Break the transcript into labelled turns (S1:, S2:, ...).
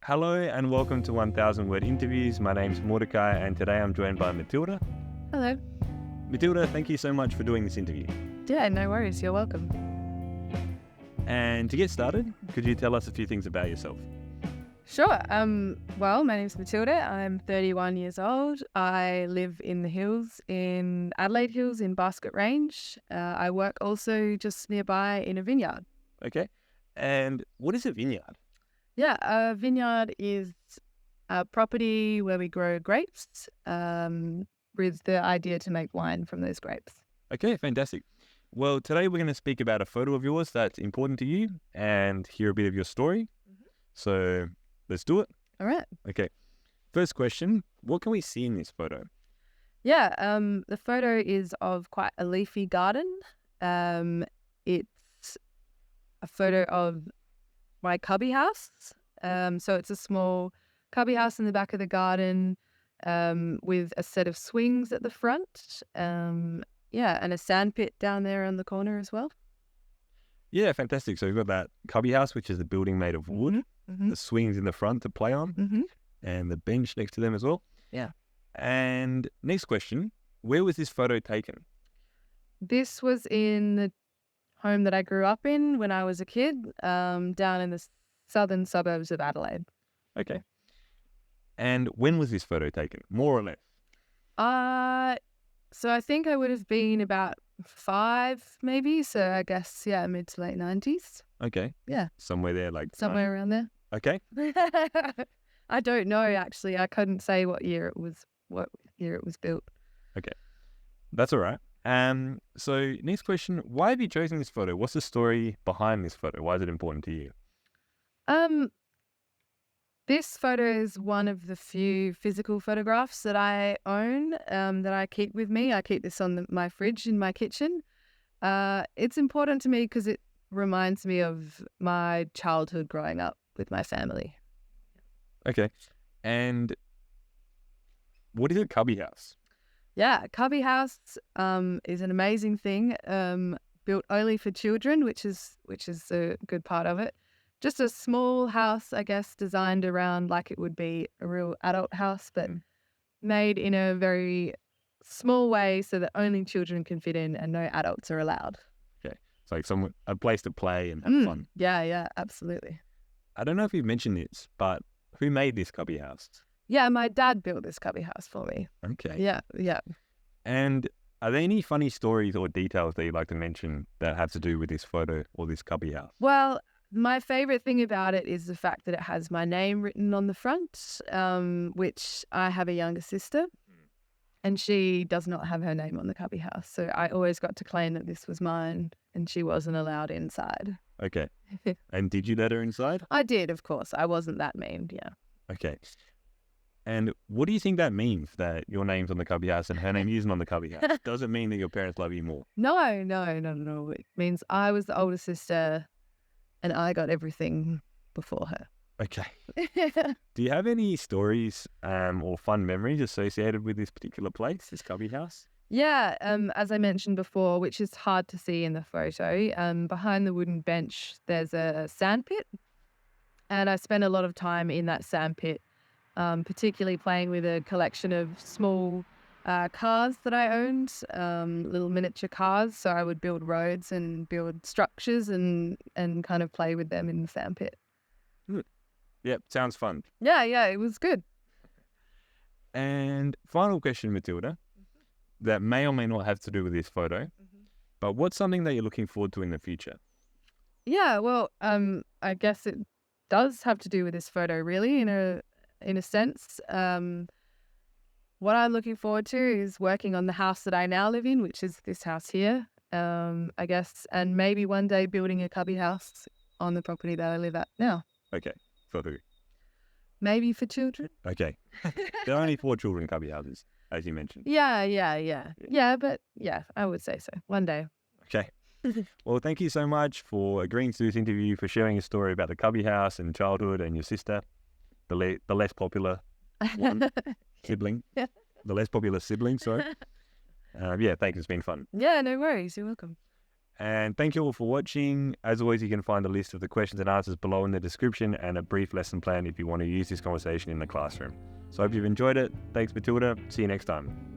S1: Hello and welcome to 1000 Word Interviews. My name's Mordecai and today I'm joined by Matilda.
S2: Hello.
S1: Matilda, thank you so much for doing this interview.
S2: Yeah, no worries. You're welcome.
S1: And to get started, could you tell us a few things about yourself?
S2: Sure. Well, my name's Matilda. I'm 31 years old. I live in the hills in Adelaide Hills in Basket Range. I work also just nearby in a vineyard.
S1: Okay. And what is a vineyard?
S2: Yeah, a vineyard is a property where we grow grapes with the idea to make wine from those grapes.
S1: Okay, fantastic. Well, today we're going to speak about a photo of yours that's important to you and hear a bit of your story.
S2: Mm-hmm.
S1: So let's do it.
S2: All right.
S1: Okay. First question, what can we see in this photo?
S2: Yeah, the photo is of quite a leafy garden. It's a photo of my cubby house. So it's a small cubby house in the back of the garden with a set of swings at the front. And a sandpit down there on the corner as well.
S1: Yeah, fantastic. So we've got that cubby house, which is a building made of wood,
S2: Mm-hmm.
S1: the swings in the front to play on,
S2: Mm-hmm.
S1: and the bench next to them as well.
S2: Yeah.
S1: And next question, where was this photo taken?
S2: This was in the home that I grew up in when I was a kid, down in the southern suburbs of Adelaide.
S1: Okay. And when was this photo taken, more or less?
S2: So I think I would have been about 5, maybe. So I guess, mid to late 90s.
S1: Okay.
S2: Yeah.
S1: Somewhere there, like...
S2: Somewhere around there.
S1: Okay.
S2: I don't know, actually. I couldn't say what year it was built.
S1: Okay. That's all right. So next question, why have you chosen this photo? What's the story behind this photo? Why is it important to you?
S2: This photo is one of the few physical photographs that I own, that I keep with me. I keep this on my fridge in my kitchen. It's important to me because it reminds me of my childhood growing up with my family.
S1: Okay. And what is a cubby house?
S2: Yeah, a cubby house is an amazing thing, built only for children, which is a good part of it. Just a small house, I guess, designed around like it would be a real adult house, but made in a very small way so that only children can fit in and no adults are allowed.
S1: Okay. It's like a place to play and have fun.
S2: Yeah, absolutely.
S1: I don't know if you've mentioned this, but who made this cubby house?
S2: Yeah, my dad built this cubby house for me.
S1: Okay.
S2: Yeah.
S1: And are there any funny stories or details that you'd like to mention that have to do with this photo or this cubby house?
S2: Well, my favorite thing about it is the fact that it has my name written on the front, which I have a younger sister, and she does not have her name on the cubby house. So I always got to claim that this was mine, and she wasn't allowed inside.
S1: Okay. And did you let her inside?
S2: I did, of course. I wasn't that mean, yeah.
S1: Okay. And what do you think that means, that your name's on the cubby house and her name isn't on the cubby house? Does it mean that your parents love you more?
S2: No. It means I was the older sister and I got everything before her.
S1: Okay. Do you have any stories or fun memories associated with this particular place, this cubby house?
S2: Yeah, as I mentioned before, which is hard to see in the photo, behind the wooden bench, there's a sandpit. And I spent a lot of time in that sandpit, particularly playing with a collection of small cars that I owned, little miniature cars. So I would build roads and build structures and kind of play with them in the sandpit.
S1: Yep, sounds fun.
S2: Yeah, it was good.
S1: And final question, Matilda, that may or may not have to do with this photo, but what's something that you're looking forward to in the future?
S2: Yeah, well, I guess it does have to do with this photo, really, in a sense. What I'm looking forward to is working on the house that I now live in, which is this house here, I guess, and maybe one day building a cubby house on the property that I live at now.
S1: Okay, for who?
S2: Maybe for children.
S1: Okay. There are only 4 children cubby houses, as you mentioned.
S2: Yeah. But I would say so. One day.
S1: Okay. Well, thank you so much for agreeing to this interview, for sharing a story about the cubby house and childhood and your sister, the less popular one, sibling.
S2: Yeah.
S1: The less popular sibling, sorry. Thanks. It's been fun.
S2: Yeah, no worries. You're welcome.
S1: And thank you all for watching. As always, you can find a list of the questions and answers below in the description and a brief lesson plan if you want to use this conversation in the classroom. So I hope you've enjoyed it. Thanks, Matilda. See you next time.